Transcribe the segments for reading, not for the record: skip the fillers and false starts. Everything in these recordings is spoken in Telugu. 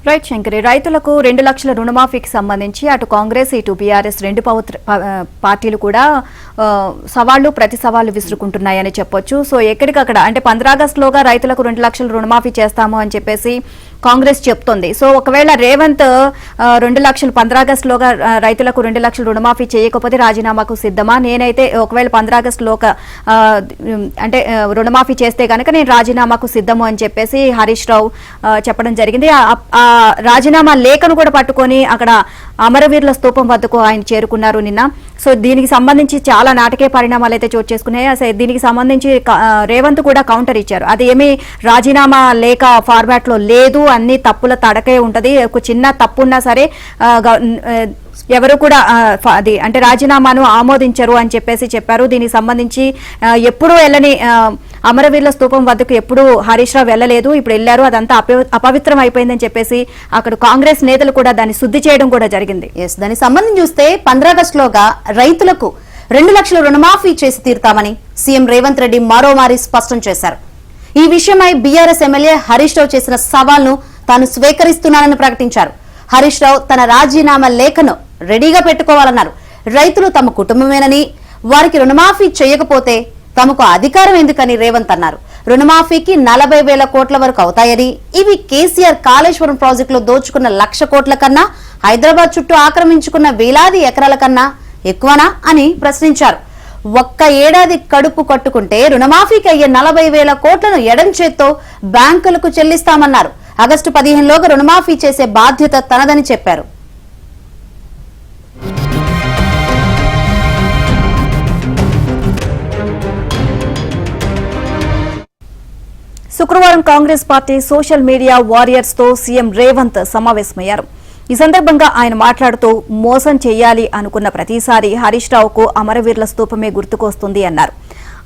రైట్ శంకరి, రైతులకు 2 లక్షల రుణమాఫీకి సంబంధించి అటు కాంగ్రెస్ ఇటు బీఆర్ఎస్ రెండు పార్టీలు కూడా సవాళ్లు ప్రతి సవాళ్లు విసురుకుంటున్నాయని చెప్పొచ్చు. సో ఎక్కడికక్కడ అంటే 15 ఆగస్టులోగా రైతులకు 2 లక్షల రుణమాఫీ చేస్తాము అని చెప్పేసి కాంగ్రెస్ చెప్తోంది. సో ఒకవేళ రేవంత్ 2 లక్షలు 15 ఆగస్టులోగా రైతులకు 2 లక్షలు రుణమాఫీ చేయకపోతే రాజీనామాకు సిద్ధమా? నేనైతే ఒకవేళ 15 ఆగస్టులోగా అంటే రుణమాఫీ చేస్తే కనుక నేను రాజీనామాకు సిద్ధము అని చెప్పేసి హరీష్ రావు చెప్పడం జరిగింది. ఆ రాజీనామా లేఖను కూడా పట్టుకొని అక్కడ అమరవీరుల స్తూపం వద్దకు ఆయన చేరుకున్నారు నిన్న. సో దీనికి సంబంధించి చాలా నాటకీయ పరిణామాలు అయితే చోటు చేసుకున్నాయి. అసలు దీనికి సంబంధించి రేవంత్ కూడా కౌంటర్ ఇచ్చారు. అది ఏమి రాజీనామా లేఖ ఫార్మాట్ లో లేదు, అన్ని తప్పుల తడకే ఉంటది, ఒక చిన్న తప్పు ఉన్నా సరే ఎవరు కూడా అది అంటే రాజీనామాను ఆమోదించరు అని చెప్పేసి చెప్పారు. దీనికి సంబంధించి ఎప్పుడు వెళ్ళని అమరవీరుల స్తూపం వద్దకు ఎప్పుడు హరీష్ రావు వెళ్ళలేదు, ఇప్పుడు వెళ్లారు, అదంతా అపవిత్రం అయిపోయిందని చెప్పేసి అక్కడ కాంగ్రెస్ నేతలు కూడా దాన్ని శుద్ధి చేయడం కూడా జరిగింది. దానికి సంబంధించి చూస్తే 15 ఆగస్టులోగా రైతులకు 2 లక్షల రుణమాఫీ చేసి తీరుతామని సీఎం రేవంత్ రెడ్డి మరోమారి స్పష్టం చేశారు. ఈ విషయమై బీఆర్ఎస్ ఎమ్మెల్యే హరీష్ రావు చేసిన సవాల్ను తాను స్వీకరిస్తున్నానని ప్రకటించారు. హరీష్ రావు తన రాజీనామా లేఖను రెడీగా పెట్టుకోవాలన్నారు. రైతులు తమ కుటుంబమేనని, వారికి రుణమాఫీ చేయకపోతే తమకు అధికారం ఎందుకని రేవంత్ అన్నారు. రుణమాఫీకి 40,000 కోట్ల వరకు అవుతాయని, ఇవి కేసీఆర్ కాళేశ్వరం ప్రాజెక్టులో దోచుకున్న 1,00,000 కోట్ల కన్నా, హైదరాబాద్ చుట్టూ ఆక్రమించుకున్న వేలాది ఎకరాల కన్నా ఎక్కువనా అని ప్రశ్నించారు. ఒక్క ఏడాది కడుపు కట్టుకుంటే రుణమాఫీకి అయ్యే 40,000 కోట్లను ఎడం చేత్తో బ్యాంకులకు చెల్లిస్తామన్నారు. ఆగస్టు 15లోగా రుణమాఫీ చేసే బాధ్యత తనదని చెప్పారు. శుక్రవారం Congress party social media warriors తో సీఎం రేవంత్ సమావేశమయ్యారు. ఈ సందర్భంగా ఆయన మాట్లాడుతూ మోసం చేయాలి అనుకున్న ప్రతిసారి హరీష్ రావుకు అమరవీరుల స్తూపమే గుర్తుకొస్తుంది అన్నారు.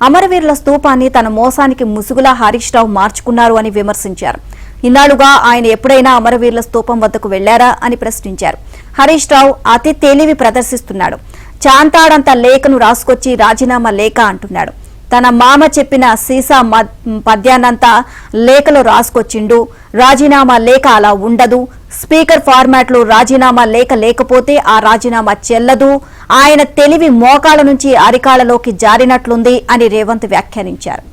అమరవీరుల స్తూపాన్ని తన మోసానికి ముసుగులా హరీష్ రావు మార్చుకున్నారు అని విమర్శించారు. ఇన్నాళ్లుగా ఆయన ఎప్పుడైనా అమరవీరుల స్తూపం వద్దకు వెళ్లారా అని ప్రశ్నించారు. హరీష్ రావు అతి తెలివి ప్రదర్శిస్తున్నాడు. చాంతాడంత లేఖను రాసుకొచ్చి రాజీనామా లేఖ అంటున్నాడు. తన మామ చెప్పిన సీసా పద్యాన్నంతా లేఖలో రాసుకొచ్చిండు. రాజీనామా లేఖ అలా ఉండదు. స్పీకర్ ఫార్మాట్ లో రాజీనామా లేఖ లేకపోతే ఆ రాజీనామా చెల్లదు. ఆయన తెలివి మోకాల నుంచి అరికాళ్లలోకి జారినట్లుంది అని రేవంత్ వ్యాఖ్యానించారు.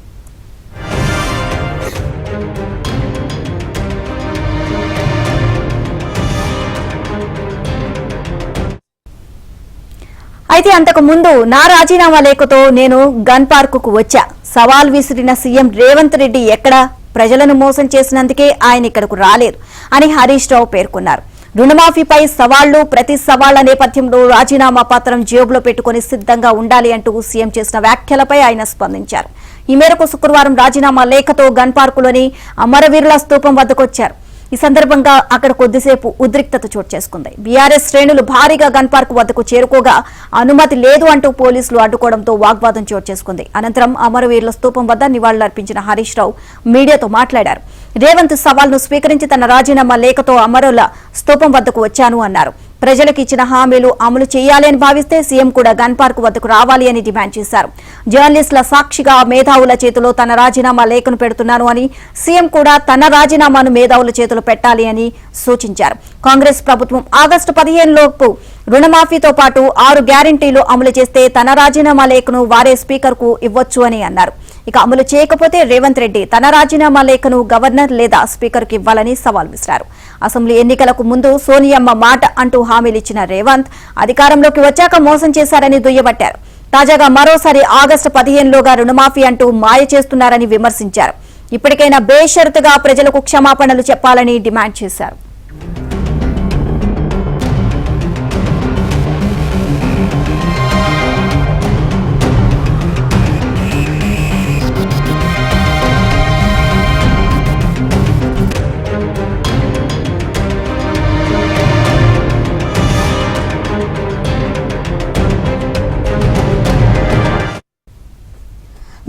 అయితే అంతకు ముందు నా రాజీనామా లేఖతో నేను గన్ పార్క్ కు వచ్చా. సవాల్ విసిరిన సీఎం రేవంత్ రెడ్డి ఎక్కడా? ప్రజలను మోసం చేసినందుకే ఆయన ఇక్కడకు రాలేదు అని హరీష్ రావు పేర్కొన్నారు. రుణమాఫీపై సవాళ్లు ప్రతి సవాళ్ల నేపథ్యంలో రాజీనామా పత్రం జేబులో పెట్టుకుని సిద్ధంగా ఉండాలి అంటూ సీఎం చేసిన వ్యాఖ్యలపై ఆయన స్పందించారు. ఈ మేరకు శుక్రవారం రాజీనామా లేఖతో గన్ పార్కులోని అమరవీరుల స్తూపం వద్దకొచ్చారు. ఈ సందర్భంగా అక్కడ కొద్దిసేపు ఉద్రిక్తత చోటు చేసుకుంది. బీఆర్ఎస్ శ్రేణులు భారీగా గన్ పార్క్ వద్దకు చేరుకోగా అనుమతి లేదు అంటూ పోలీసులు అడ్డుకోవడంతో వాగ్వాదం చోటు చేసుకుంది. అనంతరం అమరవీరుల స్తూపం వద్ద నివాళులర్పించిన హరీష్ రావు మీడియాతో మాట్లాడారు. రేవంత్ సవాల్ను స్వీకరించి తన రాజీనామా లేఖతో అమరుల స్తూపం వద్దకు వచ్చాను అన్నారు. ప్రజలకు ఇచ్చిన హామీలు అమలు చేయాలి అని భావిస్తే సీఎం కూడా గన్ పార్క్ వద్దకు రావాలి అని డిమాండ్ చేశారు. జర్నలిస్టుల సాక్షిగా మేధావుల చేతిలో తన రాజీనామా లేఖను పెడుతున్నాను అని, సీఎం కూడా తన రాజీనామాను మేధావుల చేతిలో పెట్టాలి అని సూచించారు. కాంగ్రెస్ ప్రభుత్వం ఆగస్టు 15లోపు రుణమాఫీతో పాటు 6 గ్యారంటీలు అమలు చేస్తే తన రాజీనామా లేఖను వారే స్పీకర్ కు ఇవ్వచ్చు అని అన్నారు. ఇక అమలు చేయకపోతే రేవంత్ రెడ్డి తన రాజీనామా లేఖను గవర్నర్ లేదా స్పీకర్ కు ఇవ్వాలని సవాల్ విసిరారు. అసెంబ్లీ ఎన్నికలకు ముందు సోనియమ్మ మాట అంటూ హామీలిచ్చిన రేవంత్ అధికారంలోకి వచ్చాక మోసం చేశారని దుయ్యబట్టారు. తాజాగా మరోసారి ఆగస్టు 15లోగా రుణమాఫీ అంటూ మాయ చేస్తున్నారని విమర్శించారు. ఇప్పటికైనా బేషరతుగా ప్రజలకు క్షమాపణలు చెప్పాలని డిమాండ్ చేశారు.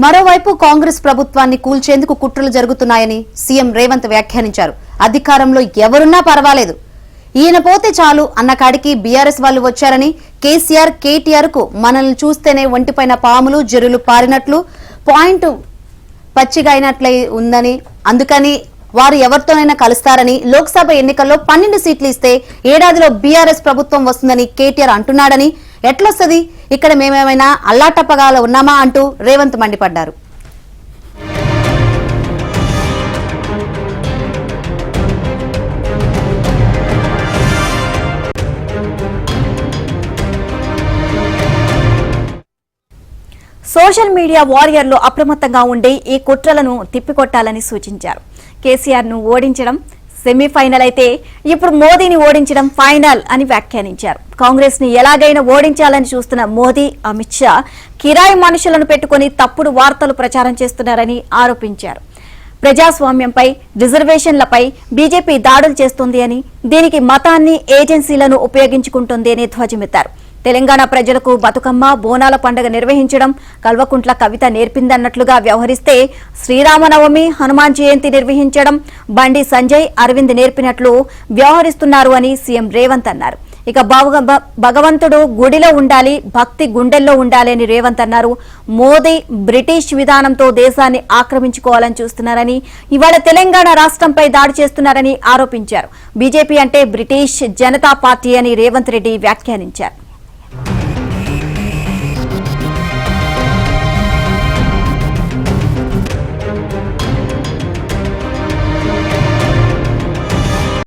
మరోవైపు కాంగ్రెస్ ప్రభుత్వాన్ని కూల్చేందుకు కుట్రలు జరుగుతున్నాయని సీఎం రేవంత్ వ్యాఖ్యానించారు. అధికారంలో ఎవరున్నా పర్వాలేదు, ఈయన పోతే చాలు అన్న కాడికి బీఆర్ఎస్ వాళ్ళు వచ్చారని, కేసీఆర్ కేటీఆర్ కు మనల్ని చూస్తేనే ఒంటిపైన పాములు జెరులు పారినట్లు పాయింట్ పచ్చిగా అయినట్లయి ఉందని, అందుకని వారు ఎవరితోనైనా కలుస్తారని, లోక్సభ ఎన్నికల్లో 12 సీట్లు ఇస్తే ఏడాదిలో బీఆర్ఎస్ ప్రభుత్వం వస్తుందని కేటీఆర్ అంటున్నాడని, ఎట్లొస్తది, ఇక్కడ మేమేమైనా అల్లాటప్పగాల ఉన్నామా అంటూ రేవంత్ మండిపడ్డారు. సోషల్ మీడియా వారియర్లు అప్రమత్తంగా ఉండి ఈ కుట్రలను తిప్పికొట్టాలని సూచించారు. కేసీఆర్ ను ఓడించడం సెమీఫైనల్ అయితే ఇప్పుడు మోదీని ఓడించడం ఫైనల్ అని వ్యాఖ్యానించారు. కాంగ్రెస్ ని ఎలాగైనా ఓడించాలని చూస్తున్న మోదీ, అమిత్ షా కిరాయి మనుషులను పెట్టుకుని తప్పుడు వార్తలు ప్రచారం చేస్తున్నారని ఆరోపించారు. ప్రజాస్వామ్యంపై, రిజర్వేషన్లపై బీజేపీ దాడులు చేస్తోంది అని, దీనికి మతాన్ని, ఏజెన్సీలను ఉపయోగించుకుంటోంది అని ధ్వజమెత్తారు. తెలంగాణ ప్రజలకు బతుకమ్మ, బోనాల పండుగ నిర్వహించడం కల్వకుంట్ల కవిత నేర్పిందన్నట్లుగా వ్యవహరిస్తే శ్రీరామనవమి, హనుమాన్ జయంతి నిర్వహించడం బండి సంజయ్, అరవింద్ నేర్పినట్లు వ్యవహరిస్తున్నారు అని సీఎం రేవంత్ అన్నారు. ఇక భగవంతుడు గుడిలో ఉండాలి, భక్తి గుండెల్లో ఉండాలి అని రేవంత్ అన్నారు. మోదీ బ్రిటిష్ విధానంతో దేశాన్ని ఆక్రమించుకోవాలని చూస్తున్నారని, ఇవాళ తెలంగాణ రాష్ట్రంపై దాడి చేస్తున్నారని ఆరోపించారు. బీజేపీ అంటే బ్రిటిష్ జనతా పార్టీ అని రేవంత్ రెడ్డి వ్యాఖ్యానించారు.